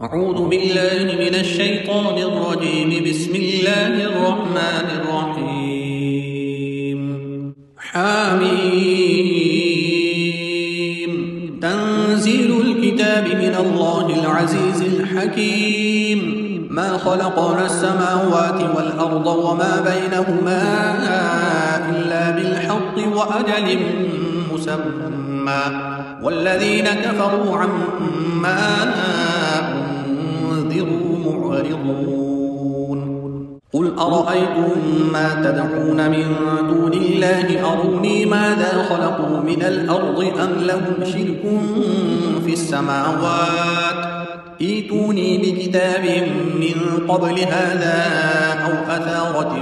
أعوذ بالله من الشيطان الرجيم. بسم الله الرحمن الرحيم. حميم. تنزيل الكتاب من الله العزيز الحكيم. ما خلقنا السماوات والأرض وما بينهما إلا بالحق وأجل مسمى والذين كفروا عما أنذروا معرضون. قل أرأيتم ما تدعون من دون الله أروني ماذا خلقوا من الأرض أم لهم شرك في السماوات ائتوني بكتاب من قبل هذا أو أثارة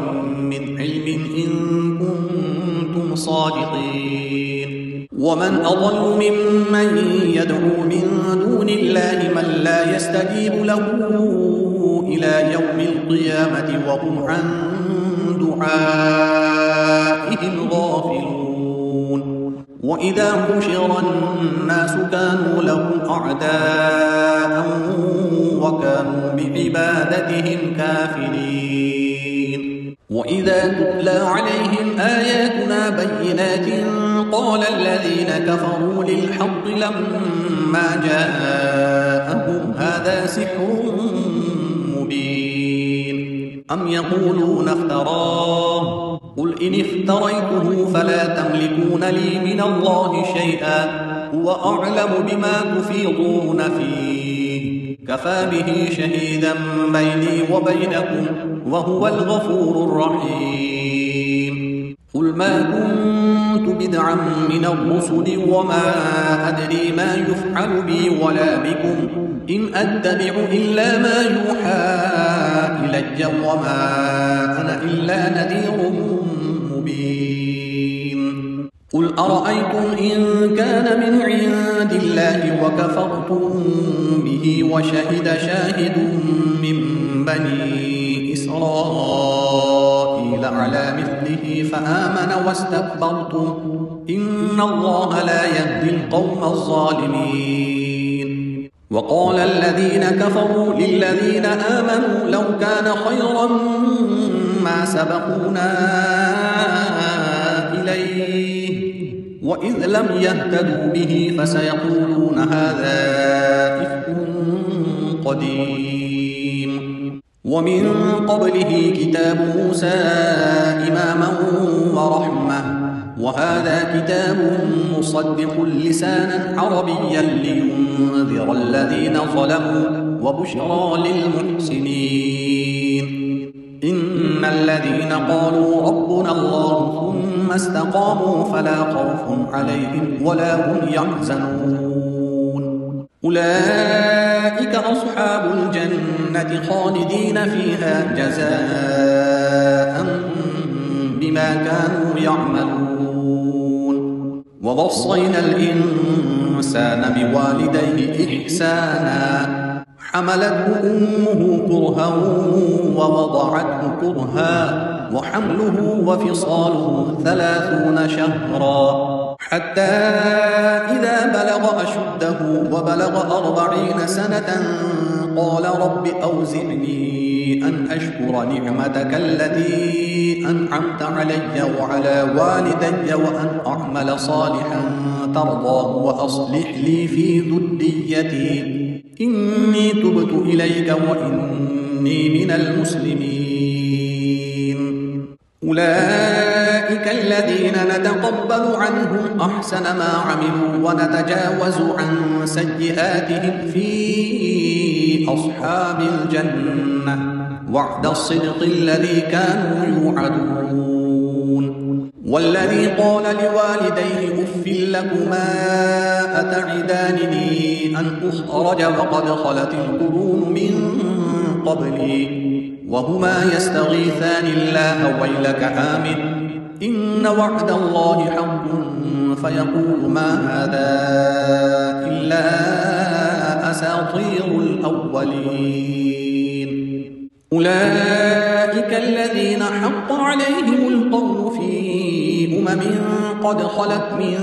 من علم إن كنتم صادقين. ومن أضل ممن يدعو من دون الله من لا يستجيب له إلى يوم القيامة وهم عن دعائهم غافلون. وإذا حشر الناس كانوا لهم أعداء وكانوا بعبادتهم كافرين. وإذا تتلى عليهم آياتنا بينات قال الذين كفروا للحق لما جاءهم هذا سحر مبين أم يقولون افتراه قل إن افتريته فلا تملكون لي من الله شيئا هو أعلم بما تفيضون فيه كفى به شهيدا بيني وبينكم وهو الغفور الرحيم. قل ما كنت بدعا من الرسل وما أدري ما يفعل بي ولا بكم إن أتبع إلا ما يوحى إلي وما أنا إلا نذير مبين. قل أرأيتم إن كان من عند الله وكفرتم به وشهد شاهد من بني إسرائيل على مثله فآمن واستكبرتم إن الله لا يهدي القوم الظالمين. وقال الذين كفروا للذين آمنوا لو كان خيرا ما سبقونا إليه وإذ لم يهتدوا به فسيقولون هذا إفك قديم. ومن قبله كتاب موسى إماما ورحمة وهذا كتاب مصدق لسانا عربيا لينذر الذين ظلموا وبشرى للمحسنين. إن الذين قالوا ربنا الله ثم استقاموا فلا خوف عليهم ولا هم يحزنون. أولئك أصحاب الجنة خالدين فيها جزاء بما كانوا يعملون. ووصينا الإنسان بوالديه إحسانا حملته أمه كرها ووضعته كرها وحمله وفصاله 30 شهرا حتى إذا بلغ أشده وبلغ 40 سنة قال رب أوزعني أن أشكر نعمتك التي أنعمت علي وعلى والدي وأن أعمل صالحا ترضاه وأصلح لي في ذريتي إني تبت إليك وإني من المسلمين. أولئك الذين نتقبل عنهم أحسن ما عملوا ونتجاوز عن سيئاتهم في أصحاب الجنة وعد الصدق الذي كانوا يوعدون. والذي قال لوالديه أف لكما أتعدانني أن أخرج وقد خلت القرون من قبلي وهما يستغيثان الله ويلك آمن إن وعد الله حق فيقول ما هذا إلا أساطير الأولين. أولئك الذين حق عليهم القول في قد خلت من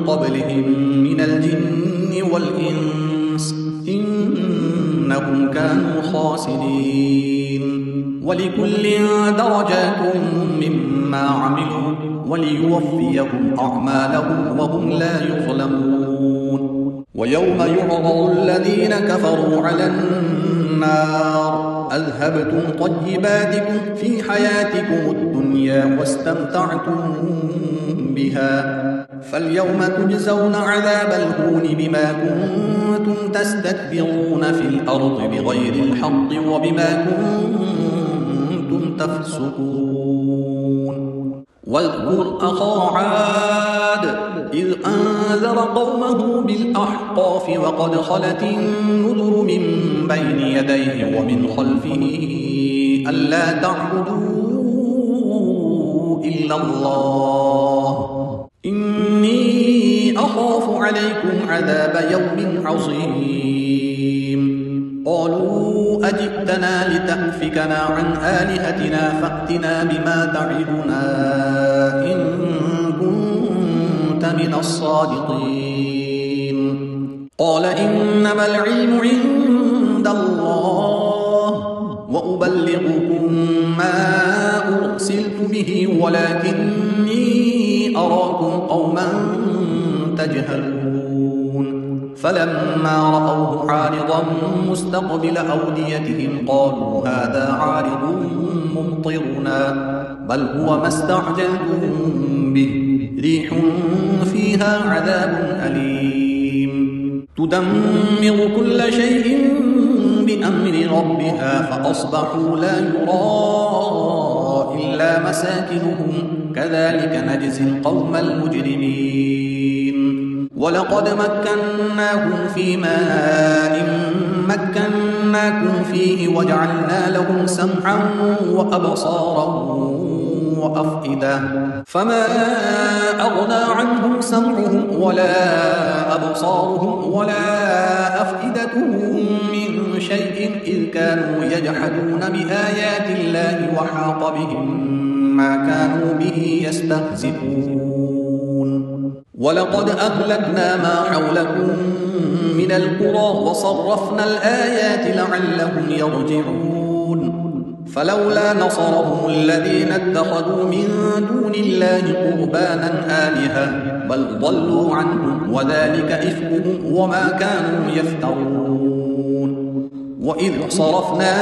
قبلهم من الجن والإنس إنهم كانوا خاسرين. ولكل درجات مما عملوا وليوفيهم أعمالهم وهم لا يظلمون. ويوم يعرض الذين كفروا على النار أذهبتم طيباتكم في حياتكم الدنيا واستمتعتم بها فاليوم تجزون عذاب الهون بما كنتم تستكبرون في الأرض بغير الحق وبما كنتم تفسقون. واذكر أخا عاد إذ أنذر قومه بالأحقاف وقد خلت النذر من بين يديه ومن خلفه ألا تعبدوا إلا الله إني أخاف عليكم عذاب يوم عظيم. قالوا أجئتنا لتأفكنا عن آلهتنا فأتنا بما تعدنا إن كنت من الصادقين. قال إنما العلم عند الله وأبلغكم ما أرسلت به ولكني أراكم قوما تجهلون. فلما رأوه عارضا مستقبل أوديتهم قالوا هذا عارض ممطرنا بل هو ما استعجلتم به ريح فيها عذاب أليم تدمر كل شيء بأمر ربها فأصبحوا لا يرى إلا مساكنهم كذلك نجزي القوم المجرمين. ولقد مكناهم في ماء مكناكم فيه وجعلنا لهم سمعا وأبصارا وأفئدة فما أغنى عنهم سمعهم ولا أبصارهم ولا أفئدتهم من شيء إذ كانوا يجحدون بآيات الله وحاق بهم ما كانوا به يستهزئون. ولقد أهلكنا ما حولكم من القرى وصرفنا الآيات لعلهم يرجعون. فلولا نصرهم الذين اتخذوا من دون الله قربانا آلهة بل ضلوا عنهم وذلك إفكهم وما كانوا يفترون. وإذ صرفنا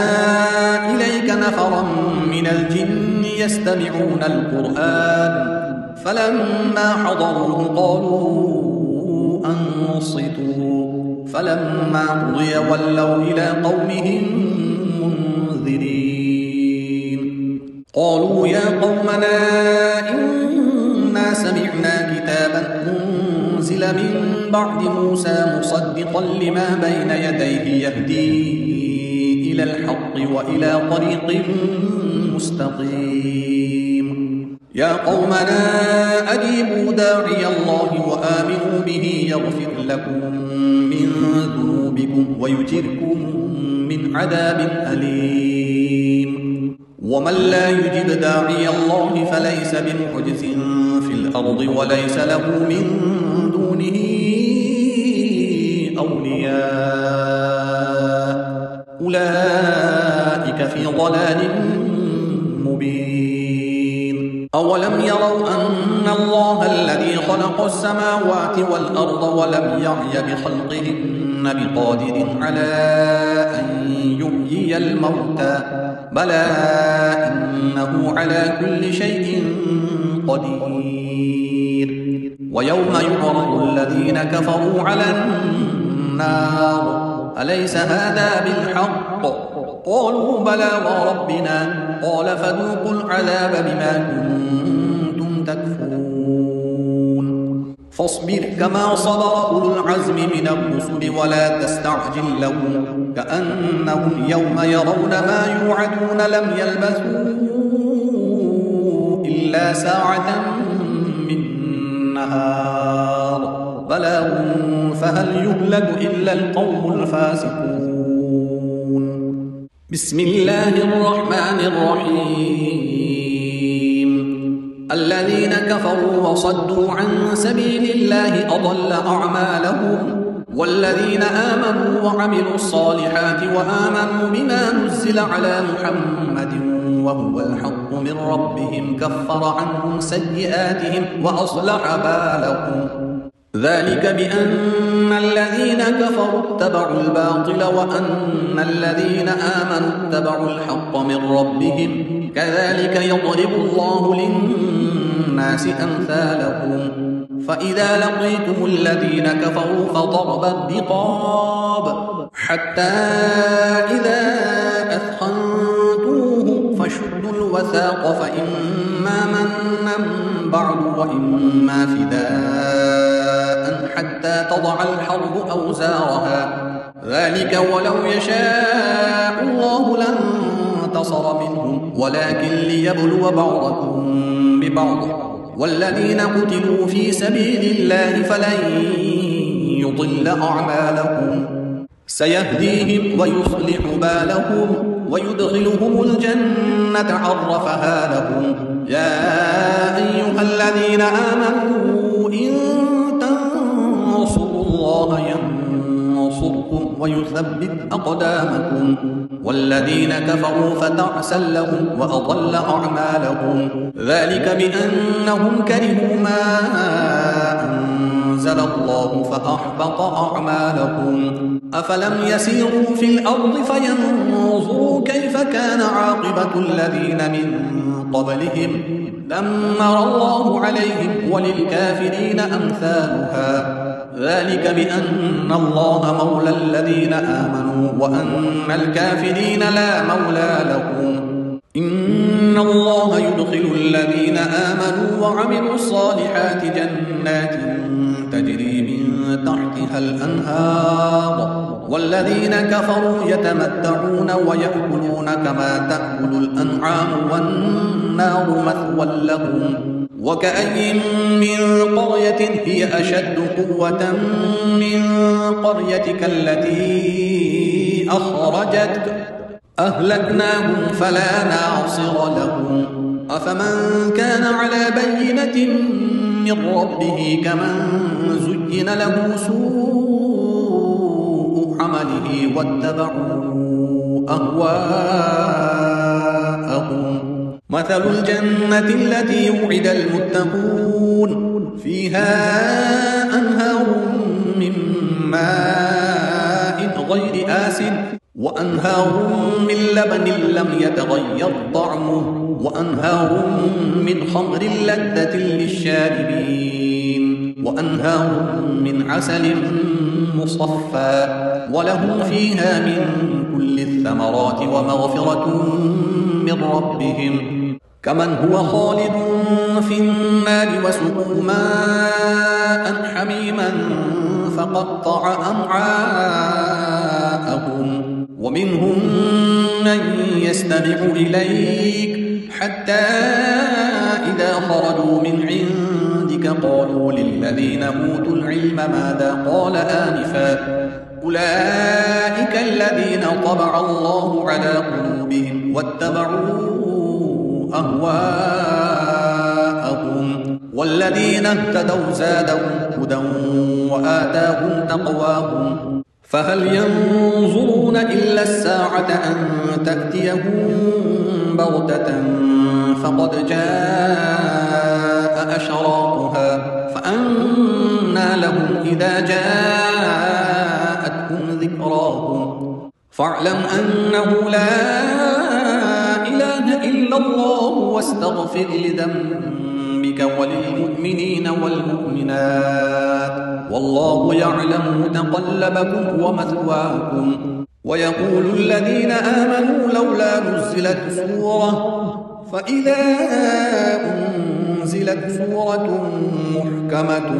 إليك نفرا من الجن يستمعون القرآن فلما حضروه قالوا أنصتوا فلما قضي ولوا إلى قومهم منذرين. قالوا يا قومنا إنا سمعنا كتابا أنزل من بعد موسى مصدقا لما بين يديه يهدي إلى الحق وإلى طريق مستقيم. يا قومنا أجيبوا داعي الله وآمنوا به يغفر لكم من ذنوبكم ويجركم من عذاب أليم. ومن لا يجب داعي الله فليس بمعجز في الأرض وليس له من دونه أولياء أولئك في ضلال مبين. أولم يروا أن الله الذي خلق السماوات والأرض ولم يعي بخلقهن بقادر على أن يحيي الموتى بلى إنه على كل شيء قدير. ويوم يعرض الذين كفروا على النار أليس هذا بالحق قالوا بلى وربنا قال فذوقوا العذاب بما كنتم تكفرون. فاصبر كما صبر أولو العزم من الرسل ولا تستعجل لهم كأنهم يوم يرون ما يوعدون لم يلبثوا إلا ساعة من نهار بلاغ فهل يهلك إلا القوم الفاسقون. بسم الله الرحمن الرحيم. الذين كفروا وصدوا عن سبيل الله أضل أعمالهم والذين آمنوا وعملوا الصالحات وآمنوا بما نزل على محمد وهو الحق من ربهم كفر عنهم سيئاتهم وأصلح بالهم ذلك بأن الذين كفروا اتبعوا الباطل وأن الذين آمنوا اتبعوا الحق من ربهم كذلك يضرب الله للناس أمثالهم فإذا لقيتم الذين كفروا فضرب الرقاب حتى إذا أثخنتموه فشدوا الوثاق فإما منا بعد وإما فداء حتى تضع الحرب أوزارها ذلك ولو يشاء الله لانتصر منهم ولكن ليبلو بعضكم ببعض والذين قتلوا في سبيل الله فلن يضل أعمالهم سيهديهم ويصلح بالهم ويدخلهم الجنة عرفها لهم يا أيها الذين آمنوا إن تنصروا الله ينصركم ويثبت أقدامكم والذين كفروا فتعسا لهم وأضل أعمالهم ذلك بأنهم كرهوا ما أنزل الله فأحبط أعمالهم أفلم يسيروا في الأرض فينظروا كيف كان عاقبة الذين من قبلهم دمر الله عليهم وللكافرين أمثالها ذلك بأن الله مولى الذين آمنوا وأن الكافرين لا مولى لهم إن الله يدخل الذين آمنوا وعملوا الصالحات جنات تجري من تحتها الأنهار والذين كفروا يتمتعون ويأكلون كما تأكل الأنعام والنار مثوى لهم وكأي من قرية هي أشد قوة من قريتك التي أخرجتك أهلكناهم فلا ناصر لهم أفمن كان على بينة من ربه كمن زين له سوء عمله واتبعوا أهواءهم مثل الجنة التي وعد المتقون فيها أنهار من ماء غير آسن وأنهار من لبن لم يتغير طعمه وأنهار من خمر لذة للشاربين وأنهار من عسل مصفى ولهم فيها من كل الثمرات ومغفرة من ربهم كمن هو خالد في النار وسقوا ماء حميما فقطع أمعاءهم ومنهم من يستمع إليك حتى إذا خرجوا من عندك قالوا للذين أوتوا العلم ماذا قال آنفا أولئك الذين طبع الله على قلوبهم واتبعوا أهواءهم والذين اهتدوا زادهم هدى وآتاهم تقواهم فهل ينظرون إلا الساعة أن تأتيهم بغتة فقد جاء أشراطها فأنى لهم إذا جاءتهم ذكراهم فاعلم أنه لا إله إلا الله واستغفر لذنبك وللمؤمنين والمؤمنات والله يعلم متقلبكم ومثواكم ويقول الذين آمنوا لولا نزلت سورة فإذا أنزلت سورة محكمة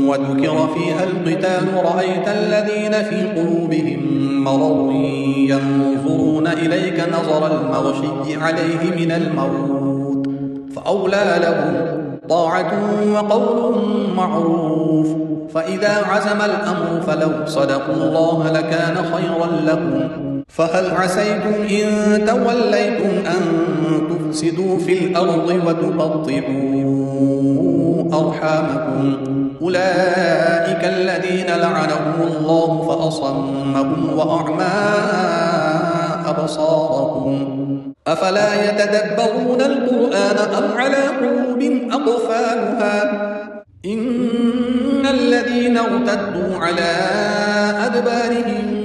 وذكر فيها القتال رأيت الذين في قلوبهم مرض ينظرون إليك نظر المغشي عليه من الموت فأولى لهم طاعة وقول معروف فإذا عزم الأمر فلو صدقوا الله لكان خيرا لهم فهل عسيتم إن توليتم أن تفسدوا في الأرض وتقطعوا أرحامكم أولئك الذين لعنهم الله فأصمهم وأعمى أبصارهم أفلا يتدبرون القرآن أم على قلوب أقفالها إن الذين ارتدوا على أدبارهم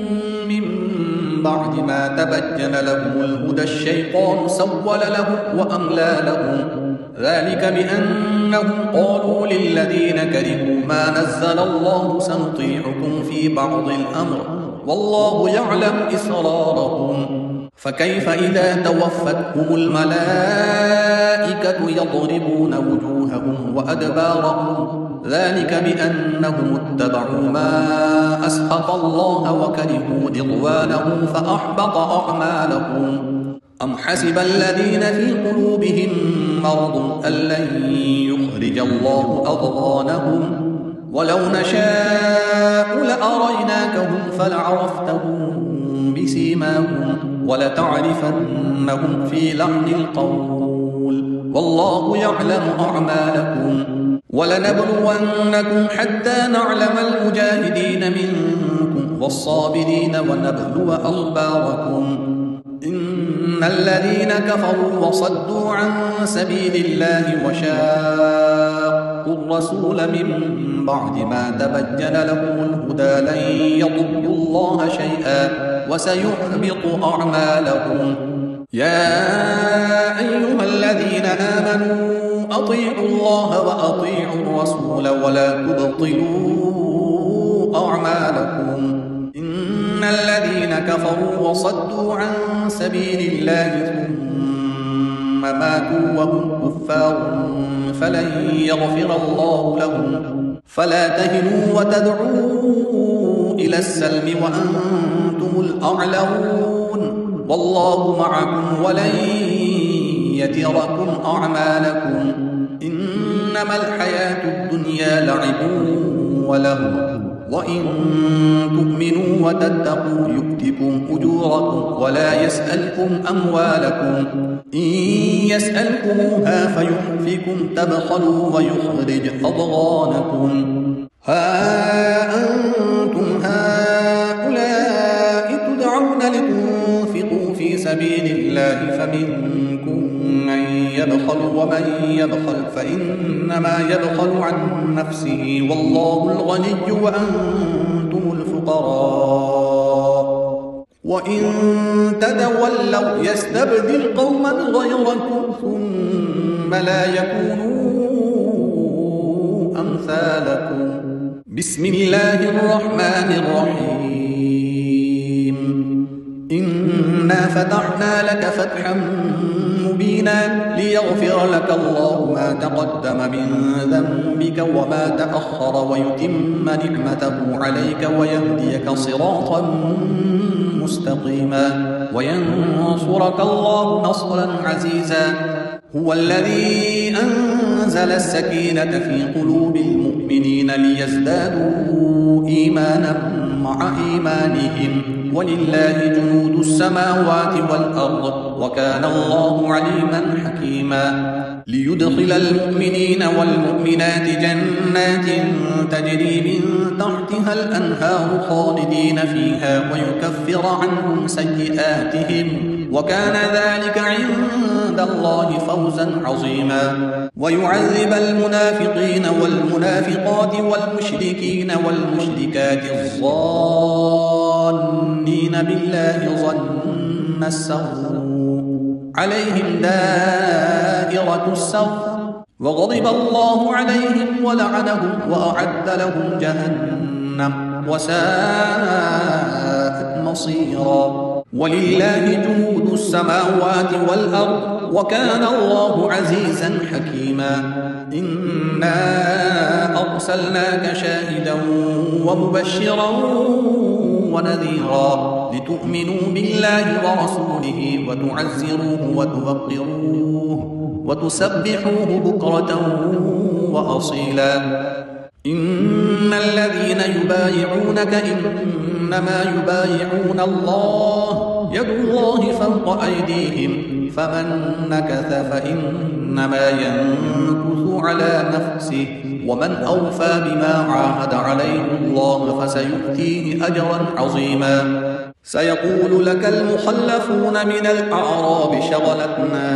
بعد ما تبين لهم الهدى الشيطان سول لهم وأملى لهم ذلك بأنهم قالوا للذين كرهوا ما نزل الله سنطيعكم في بعض الأمر والله يعلم إسرارهم فكيف إذا توفتهم الملائكة يضربون وجوههم وأدبارهم ذلك بأنهم اتبعوا ما أسخط الله وكرهوا رضوانه فأحبط أعمالهم أم حسب الذين في قلوبهم مرض أن لن يخرج الله أضغانهم ولو نشاء لأريناكهم فلعرفتهم بسيماهم ولتعرفنهم في لحن القول والله يعلم أعمالكم ولنبلونكم حتى نعلم المجاهدين منكم والصابرين ونبلو أخباركم إن الذين كفروا وصدوا عن سبيل الله وشاقوا الرسول من بعد ما تبين لهم الهدى لن يضروا الله شيئا وسيحبط أعمالهم يا أيها الذين آمنوا أطيعوا الله وأطيعوا الرسول ولا تبطلوا أعمالكم إن الذين كفروا وصدوا عن سبيل الله ثم ماتوا وهم كفار فلن يغفر الله لهم فلا تهنوا وتدعوا إلى السلم وأنتم الأعلون والله معكم ولن يتركم أعمالكم إنما الحياة الدنيا لعب ولهو وإن تؤمنوا وتتقوا يؤتكم أجوركم ولا يسألكم أموالكم إن يسألكموها فيحفكم تبخلوا ويخرج أضغانكم ها أنتم هؤلاء تدعون لتنفقوا في سبيل الله فمنكم من يبخل ومن يبخل فإنما يبخل عن نفسه والله الغني وأنتم الفقراء وإن تتولوا يستبدل قوما غيركم ثم لا يكونوا أمثالكم بسم الله الرحمن الرحيم إنا فتحنا لك فتحا مبينا ليغفر لك الله ما تقدم من ذنبك وما تأخر ويتم نعمته عليك ويهديك صراطا مستقيما وينصرك الله نصرا عزيزا هو الذي أنزل السكينة في قلوب المؤمنين ليزدادوا إيمانا مع إيمانهم ولله جنود السماوات والأرض وكان الله عليما حكيما ليدخل المؤمنين والمؤمنات جنات تجري من تحتها الأنهار خالدين فيها ويكفر عنهم سيئاتهم وكان ذلك عند الله فوزا عظيما ويعذب المنافقين والمنافقات والمشركين والمشركات الظانين بالله ظن السوء عليهم دائرة السوء وغضب الله عليهم ولعنهم وأعد لهم جهنم وساءت مصيرا ولله جنود السماوات والأرض وكان الله عزيزا حكيما إنا أرسلناك شاهدا ومبشرا ونذيرا لتؤمنوا بالله ورسوله وتعزروه وتوقروه وتسبحوه بكرة وأصيلا إن الذين يبايعونك إنما يبايعون الله يد الله فوق أيديهم فمن نكث فإنما ينكث على نفسه ومن أوفى بما عاهد عليه الله فسيؤتيه أجرا عظيما سيقول لك المخلفون من الأعراب شغلتنا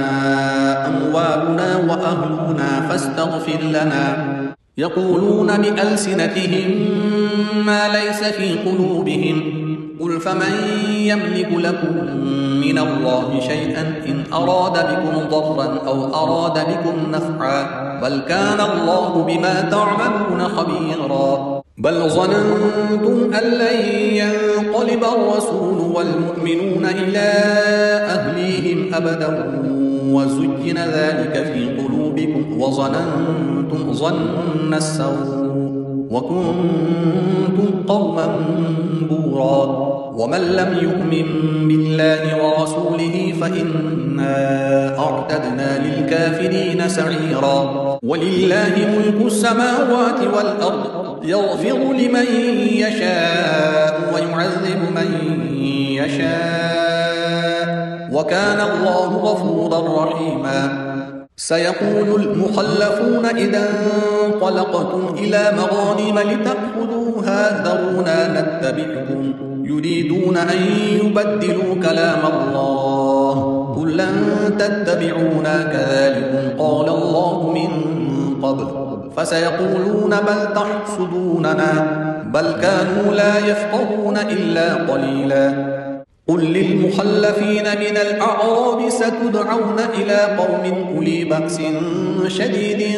أموالنا وأهلنا فاستغفر لنا يقولون بألسنتهم ما ليس في قلوبهم قل فمن يملك لكم من الله شيئا إن أراد بكم ضرا أو أراد بكم نفعا بل كان الله بما تعملون خبيرا بل ظننتم أن لن ينقلب الرسول والمؤمنون إلى أهليهم أبدا وزين ذلك في قلوبكم وظننتم ظن السوء وكنتم قوما بورا ومن لم يؤمن بالله ورسوله فإنا أعتدنا للكافرين سعيرا ولله ملك السماوات والأرض يغفر لمن يشاء ويعذب من يشاء وكان الله غفورا رحيما سيقول المخلفون إذا انطلقتم إلى مغانم لتأخذوها ذرونا نتبعكم يريدون أن يبدلوا كلام الله قل لن تتبعونا كذلكم قال الله من قبل فسيقولون بل تحسدوننا بل كانوا لا يفقهون إلا قليلا قل للمخلفين من الأعراب ستدعون إلى قوم أولي بأس شديد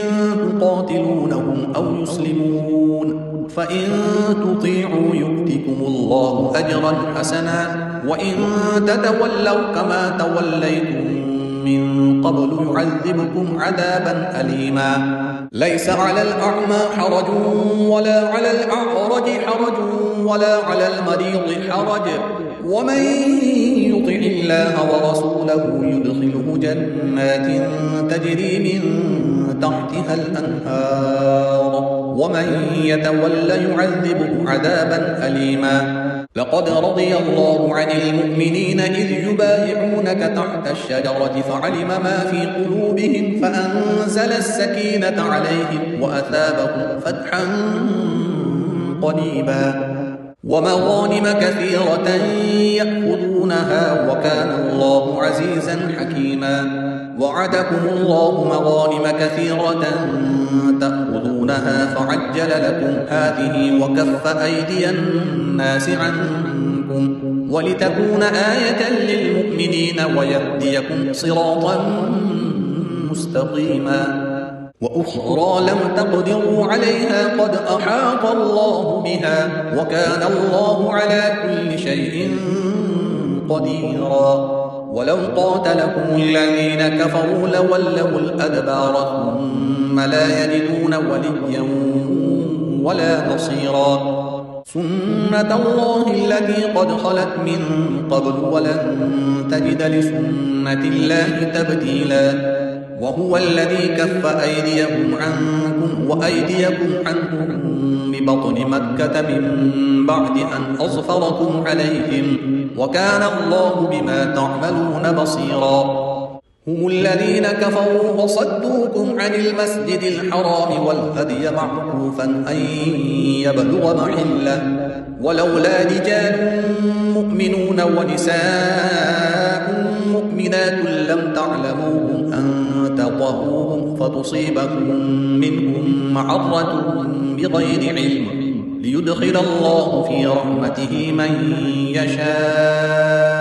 تقاتلونهم أو يسلمون فإن تطيعوا يؤتكم الله أجرا حسنا وإن تتولوا كما توليتم من قبل يعذبكم عذابا أليما ليس على الأعمى حرج ولا على الأعرج حرج ولا على المريض حرج ومن يطع الله ورسوله يدخله جنات تجري من تحتها الأنهار ومن يتولى يعذبه عذابا أليما لقد رضي الله عن المؤمنين إذ يبايعونك تحت الشجرة فعلم ما في قلوبهم فأنزل السكينة عليهم وأثابهم فتحا قريبا ومغانم كثيرة يأخذونها وكان الله عزيزا حكيما وعدكم الله مغانم كثيرة تأخذونها فعجل لكم هذه وكف أيدي الناس عنكم ولتكون آية للمؤمنين ويهديكم صراطا مستقيما وأخرى لم تقدروا عليها قد أحاط الله بها وكان الله على كل شيء قديرا ولو قاتلكم الذين كفروا لولوا الأدبار ثم لا يجدون وليا ولا نصيرا سنة الله التي قد خلت من قبل ولن تجد لسنة الله تبديلا وهو الذي كف أيديهم عنكم وأيديكم عنهم ببطن مكة من بعد أن أظفركم عليهم وكان الله بما تعملون بصيرا هم الذين كفروا وصدوكم عن المسجد الحرام والهدي معكوفا أن يبلغ محله ولولا رجال مؤمنون ونساء مؤمنات لم تعلموهم أن تطهوهم فتصيبكم منهم معرة بغير علم ليدخل الله في رحمته من يشاء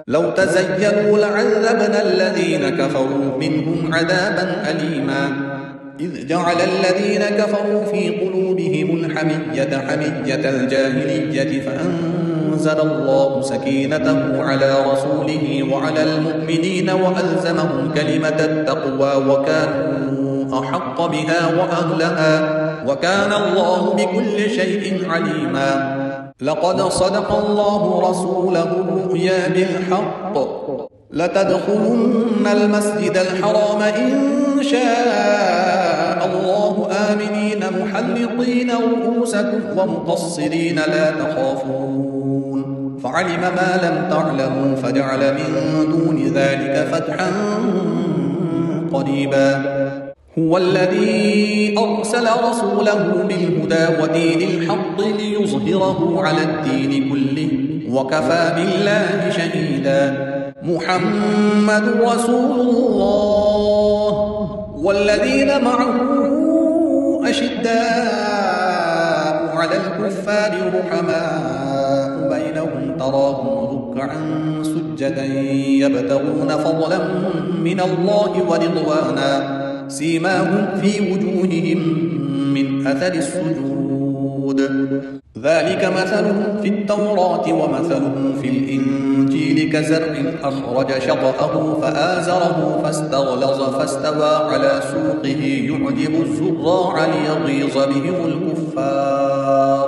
لو تزينوا لعذبنا الذين كفروا منهم عذابا أليما إذ جعل الذين كفروا في قلوبهم الحمية حمية الجاهلية فأنزل الله سكينته على رسوله وعلى المؤمنين وألزمهم كلمة التقوى وكانوا أحق بها وأهلها وكان الله بكل شيء عليما لقد صدق الله رسوله الرؤيا بالحق لتدخلن المسجد الحرام إن شاء الله آمنين محلقين رؤوسكم ومقصرين لا تخافون فعلم ما لم تعلموا فجعل من دون ذلك فتحا قريبا. هو الذي أرسل رسوله بالهدى ودين الحق ليظهره على الدين كله وكفى بالله شهيدا. محمد رسول الله والذين معه أشداء على الكفار رحماء بينهم تراهم ركعا سجدا يبتغون فضلا من الله ورضوانا سيماهم في وجوههم من أثر السجود ذلك مثلهم في التوراة ومثلهم في الإنجيل كزرع أخرج شطأه فآزره فاستغلظ فاستوى على سوقه يعجب الزراع ليغيظ بهم الكفار.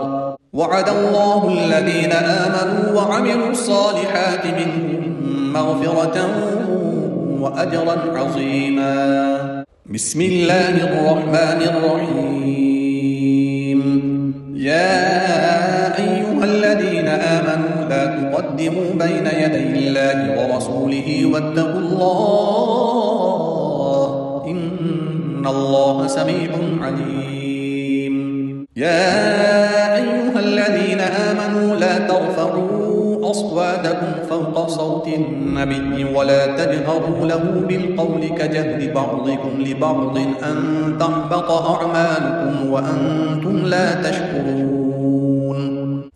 وعد الله الذين آمنوا وعملوا الصالحات منهم مغفرة وأجرا عظيما. بسم الله الرحمن الرحيم. يا أيها الذين آمنوا لا تقدموا بين يدي الله ورسوله واتقوا الله إن الله سميع عليم. يا أيها الذين آمنوا لا ترفعوا أصواتكم فوق صوت النبي ولا تجهروا له بالقول كجهر بعضكم لبعض أن تحبط أعمالكم وأنتم لا تشكرون.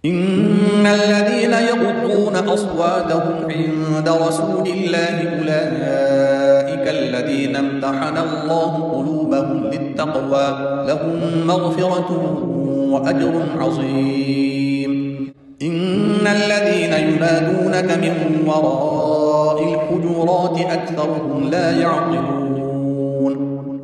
إن الذين يغضون أصواتهم عند رسول الله أولئك الذين امتحن الله قلوبهم للتقوى لهم مغفرة وأجر عظيم. إن الذين ينادونك من وراء الحجرات أكثرهم لا يعقلون.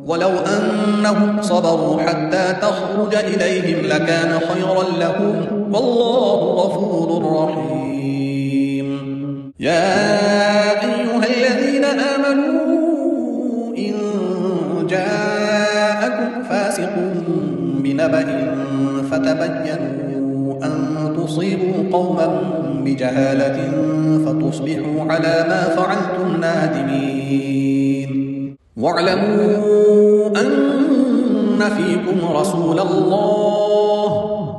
ولو أنهم صبروا حتى تخرج إليهم لكان خيرا لهم والله غفور رحيم. يا أيها الذين آمنوا إن جاءكم فاسق بنبأ فتبينوا أن تصيبوا قوما بجهالة فتصبحوا على ما فعلتم نادمين. واعلموا أن فيكم رسول الله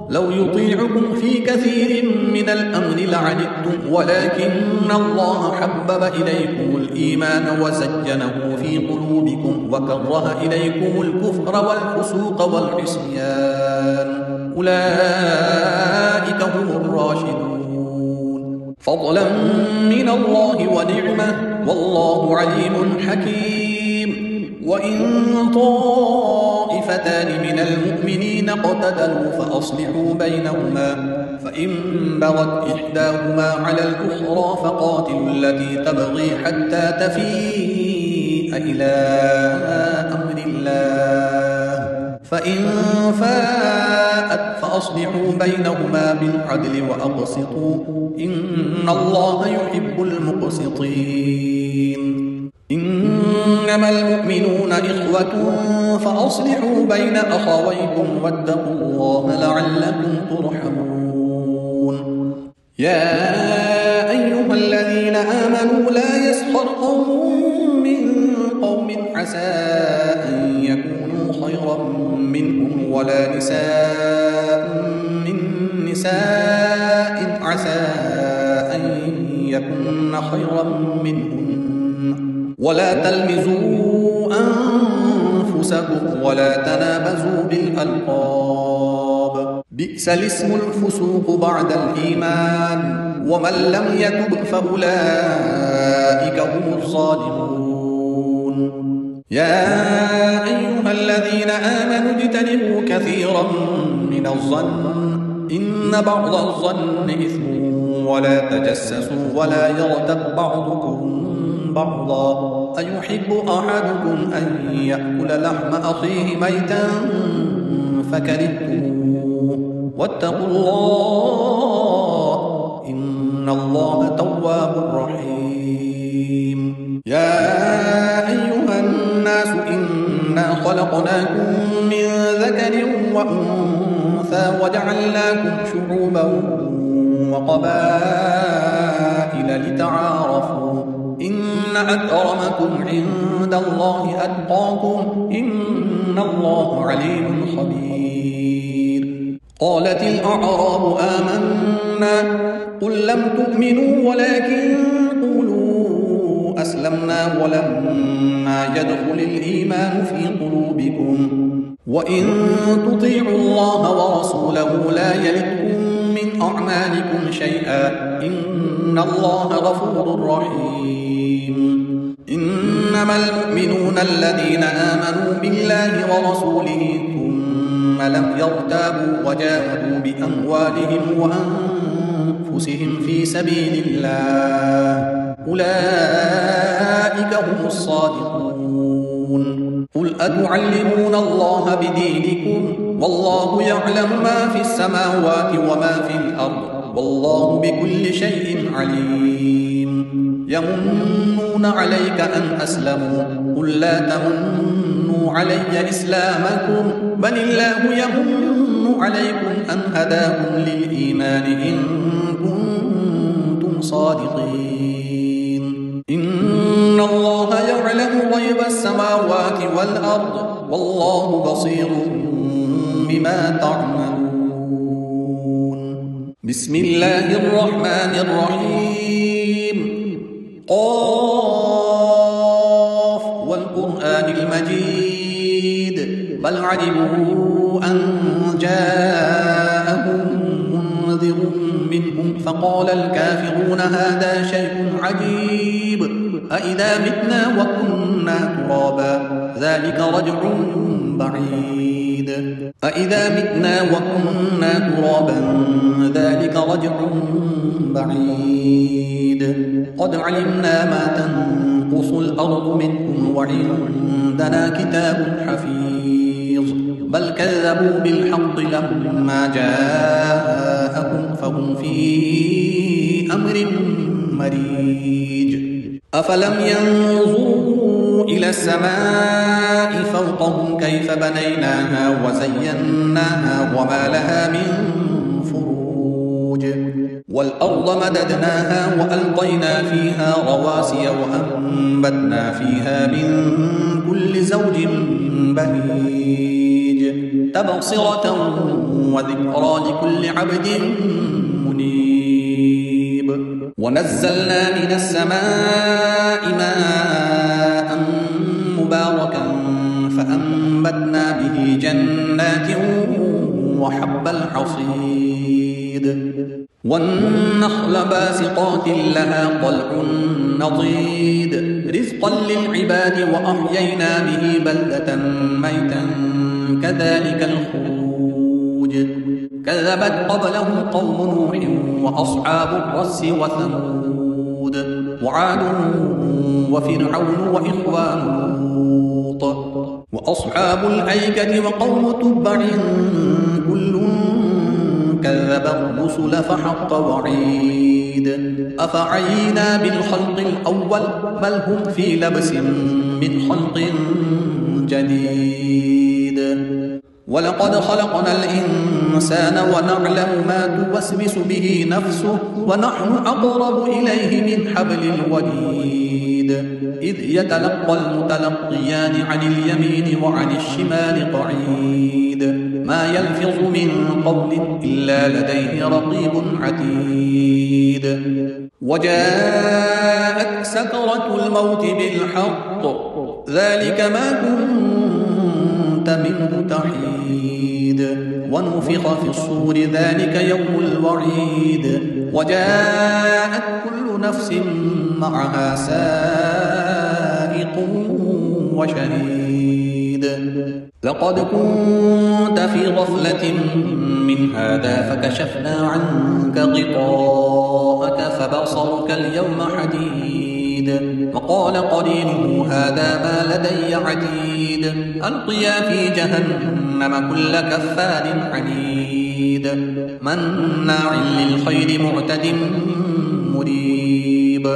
لو يطيعكم في كثير من الأمر لعنتم ولكن الله حبب إليكم الإيمان وزينه في قلوبكم وكره إليكم الكفر والفسوق والعصيان أولئك هم الراشدون فضلا من الله ونعمة والله عليم حكيم. وإن طائفتان من المؤمنين اقتتلوا فأصلحوا بينهما فإن بغت إحداهما على الأخرى فقاتلوا التي تبغي حتى تفيء إلى أمر الله فإن فاءت فأصلحوا بينهما بالعدل وأقسطوا إن الله يحب المقسطين. إنما المؤمنون إخوة فأصلحوا بين أخويكم واتقوا الله لعلكم ترحمون. يا أيها الذين آمنوا لا يسخر قوم من قوم عسى أن يكونوا خيرا منهم ولا نساء من نساء عسى أن يكون خيرا منهن ولا تلمزوا أنفسكم ولا تنابزوا بالألقاب بئس الاسم الفسوق بعد الإيمان ومن لم يتب فأولئك هم الظالمون. يا أيها الذين آمنوا اجتنبوا كثيرا من الظن إن بعض الظن إثم ولا تجسسوا ولا يغتب بعضكم بعضا أيحب أحدكم أن يأكل لحم أخيه ميتا فكرهتموه واتقوا الله إن الله تواب رحيم. يا أيها الناس إنا خلقناكم من ذكر وأنثى وجعلناكم شعوبا وقبائل لتعارفوا إن أكرمكم عند الله أتقاكم إن الله عليم خبير. قالت الأعراب آمنا قل لم تؤمنوا ولكن قولوا أسلمنا ولما يدخل الإيمان في قلوبكم وإن تطيعوا الله ورسوله لا يلدكم من أعمالكم شيئا إن الله غفور رحيم. إنما المؤمنون الذين آمنوا بالله ورسوله ثم لم يرتابوا وجاهدوا بأموالهم وأنفسهم في سبيل الله أولئك هم الصادقون. قل أتعلمون الله بدينكم والله يعلم ما في السماوات وما في الأرض والله بكل شيء عليم. يمنون عليك أن أسلموا قل لا تمنوا علي إسلامكم بل الله يمن عليكم أن هداكم للإيمان إن كنتم صادقين. إن الله يعلم غيب السماوات والأرض والله بصير بما تعملون. بسم الله الرحمن الرحيم. قاف والقرآن المجيد بل عجبوا أن جاءهم منذر منهم فقال الكافرون هذا شيء عجيب أإذا متنا وكنا ترابا ذلك رجع بعيد. أإذا متنا وكنا ترابا ذلك رجع بعيد. قد علمنا ما تنقص الأرض منهم وعندنا كتاب حفيظ بل كذبوا بالحق لما جاءهم فهم في أمر مريج. أفلم ينظروا إلى السماء فوقهم كيف بنيناها وزيناها وما لها من فروج والأرض مددناها وألقينا فيها رواسي وأنبتنا فيها من كل زوج بهيج تبصرة وذكرى لكل عبد منيب. ونزلنا من السماء ماء مباركا فأنبتنا به جنات وحب الحصيد والنخل باسقات لها طلع نضيد رزقا للعباد وأحيينا به بلدة ميتا كذلك الخروج. كذبت قبلهم قوم نوح وأصحاب الرس وثمود وعاد وفرعون وإخوان لوط وأصحاب الأيكة وقوم تبع كل كذب الرسل فحق وعيد. أفعينا بالخلق الأول بل هم في لبس من خلق جديد. ولقد خلقنا الإنسان ونعلم ما توسوس به نفسه ونحن أقرب إليه من حبل الوريد. إذ يتلقى المتلقيان عن اليمين وعن الشمال قعيد ما يلفظ من قول إلا لديه رقيب عتيد. وجاءت سكرة الموت بالحق ذلك ما كنت منه تحيد. ونفخ في الصور ذلك يوم الوعيد. وجاءت كل نفس معها سائق وشهيد. لقد كنت في غفلة من هذا فكشفنا عنك غطاءك فبصرك اليوم حديد. وقال قرينه هذا ما لدي عتيد. ألقيا في جهنم كل كفار عنيد مناع للخير معتد مريب.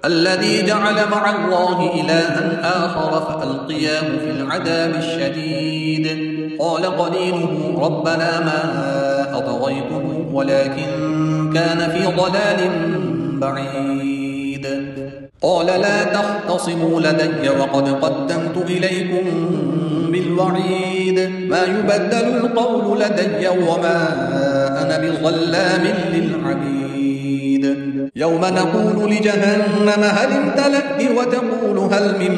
الذي جعل مع الله إلها آخر فألقياه في العذاب الشديد. قال قرينه ربنا ما أطغيته ولكن كان في ضلال بعيد قال لا تختصموا لدي وقد قدمت إليكم بالوعيد ما يبدل القول لدي وما أنا بظلام للعبيد يوم نقول لجهنم هل امتلأت وتقول هل من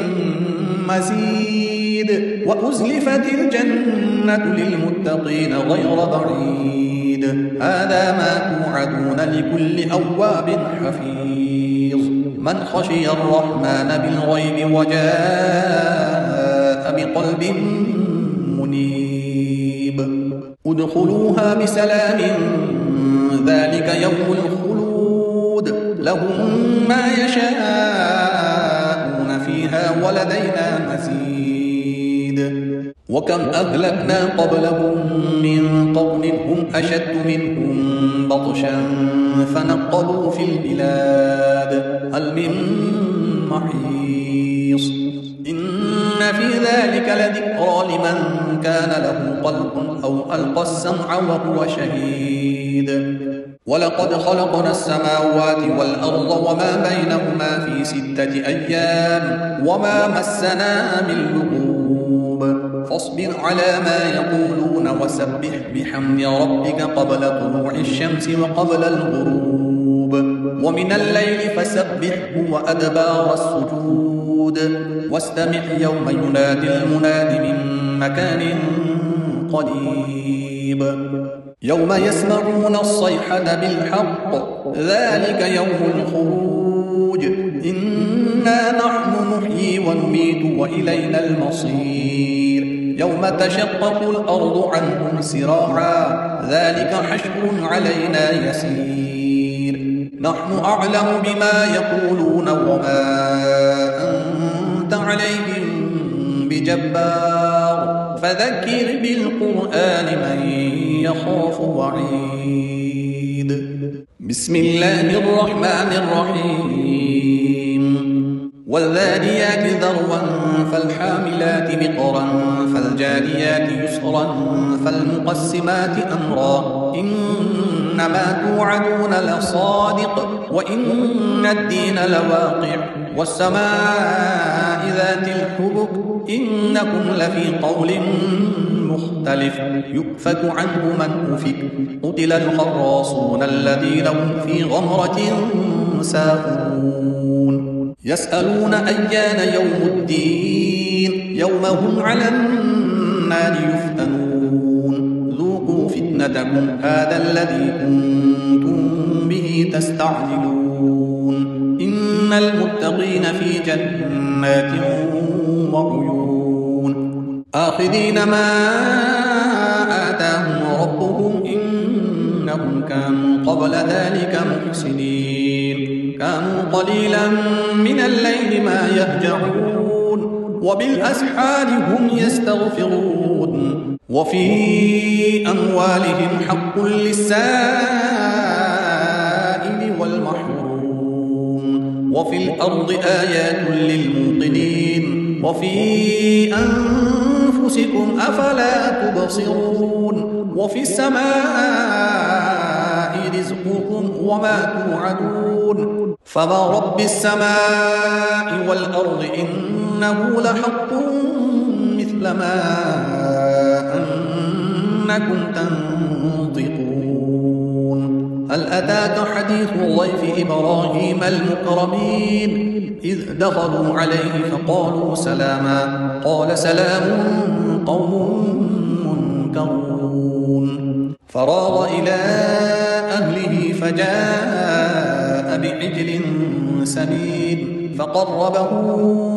مزيد وأزلفت الجنة للمتقين غير بعيد هذا ما توعدون لكل أواب حفيظ من خشي الرحمن بالغيب وجاء بقلب منيب ادخلوها بسلام ذلك يوم الخلود لهم ما يشاءون فيها ولدينا مزيد وكم أهلكنا قبلهم من قرن هم أشد منهم بطشا فنقبوا في البلاد هل من محيص إن في ذلك لذكرى لمن كان له قلب أو ألقى السمع وهو شهيد ولقد خلقنا السماوات والأرض وما بينهما في 6 أيام وما مسنا من لغوب فاصبر على ما يقولون وسبح بحمد ربك قبل طلوع الشمس وقبل الغروب ومن الليل فسبحه وأدبار السجود واستمع يوم ينادي المناد من مكان قريب يوم يسمعون الصيحة بالحق ذلك يوم الخروج إنا نحن نحيي ونميت وإلينا المصير يوم تشقق الأرض عنهم سراعا ذلك حشر علينا يسير نحن أعلم بما يقولون وما أنت عليهم بجبار فذكر بالقرآن من يخاف وعيد بسم الله الرحمن الرحيم والذاريات ذروا فالحاملات بقرا فالجاريات يسرا فالمقسمات أمرا إنما توعدون لصادق وإن الدين لواقع والسماء ذات الحبك إنكم لفي قول مختلف يؤفك عنه من أفك قتل الخراصون الذين هم في غمرة ساهون يسألون أيان يوم الدين يوم هم على النار يفتنون ذوقوا فتنتكم هذا الذي كنتم به تستعجلون إن المتقين في جنات وعيون آخذين ما آتاهم ربهم إنهم كانوا قبل ذلك محسنين كانوا قليلا من الليل ما يهجعون وبالأسحار هم يستغفرون وفي أموالهم حق للسائل والمحروم وفي الأرض آيات للموقنين وفي أنفسكم أفلا تبصرون وفي السماء رزقكم وما توعدون فورب السماء والأرض إنه لحق مثل ما أنكم تنطقون هل أتاك حديث ضيف إبراهيم المكرمين إذ دخلوا عليه فقالوا سلاما قال سلام قوم منكرون فراغ إلى أهله فجاء بعجل سمين فقربه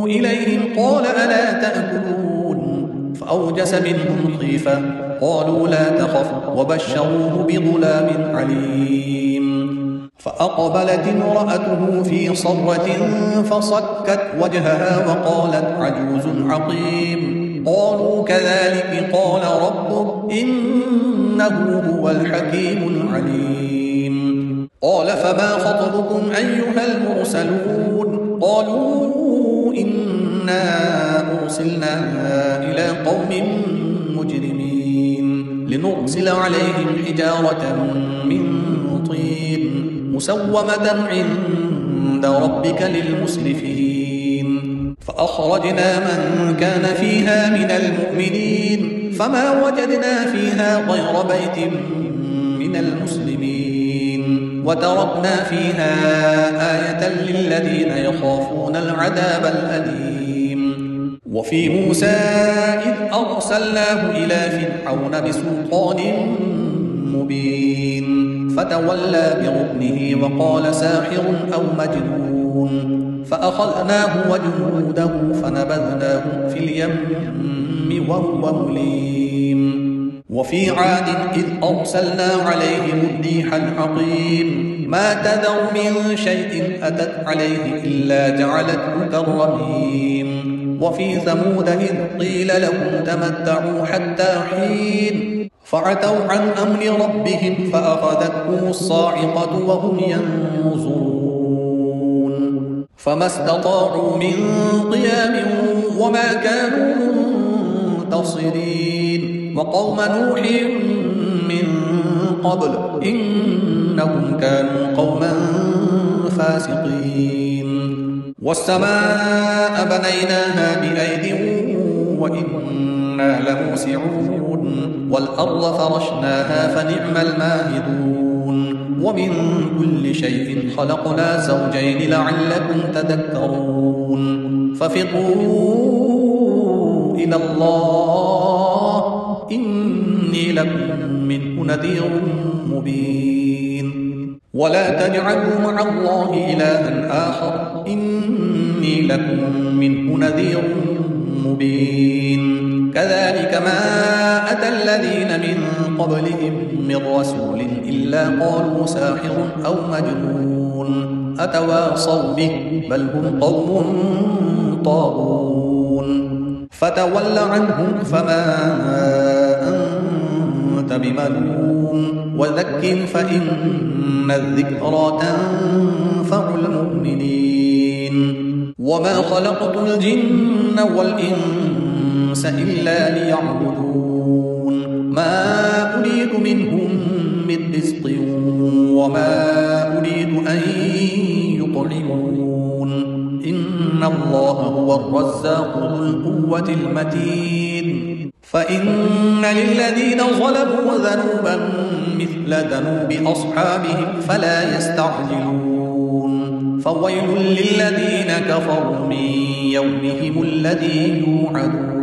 إليهم قال ألا تأكلون فأوجس منهم خيفة قالوا لا تخف وبشروه بغلام عليم فأقبلت امرأته في صرة فصكت وجهها وقالت عجوز عقيم قالوا كذلك قال ربك إنه هو الحكيم العليم قال فما خطبكم أيها المرسلون قالوا إنا أرسلنا إلى قوم مجرمين لنرسل عليهم حجارة من طين مسومة عند ربك للمسرفين فأخرجنا من كان فيها من المؤمنين فما وجدنا فيها غير بيت من المسلمين وتركنا فيها آية للذين يخافون العذاب الأليم وفي موسى إذ أرسلناه إلى فرعون بسلطان مبين فتولى بركنه وقال ساحر أو مجنون فأخذناه وجنوده فنبذناهم في اليم وهو مليم وفي عاد إذ أرسلنا عليهم الريح العقيم ما تذر من شيء أتت عليه إلا جعلته كالرميم وفي ثمود إذ قيل لهم تمتعوا حتى حين فعتوا عن أمر ربهم فأخذتهم الصاعقة وهم ينظرون فما استطاعوا من قيام وما كانوا منتصرين وقوم نوح من قبل إنهم كانوا قوما فاسقين والسماء بنيناها بأيد وإنا لموسعون والأرض فرشناها فنعم الماهدون ومن كل شيء خلقنا زوجين لعلكم تذكرون ففقوا إلى الله إني لكم منه نذير مبين ولا تجعلوا مع الله إلها آخر إني لكم منه نذير مبين كذلك ما أتى الذين من قبلهم من رسول إلا قالوا ساحر أو مجنون أتواصوا به بل هم قوم طاغون فتول عنهم فما أنت بملوم وذكر فإن الذكرى تنفع المؤمنين وما خلقت الجن والإنس إلا ليعبدون ما أريد منهم من رزق وما أريد أن يطعمون إن الله هو الرزاق ذو القوة المتين فإن للذين ظلموا ذنوبا مثل ذنوب أصحابهم فلا يستعجلون فويل للذين كفروا من يومهم الذي يوعدون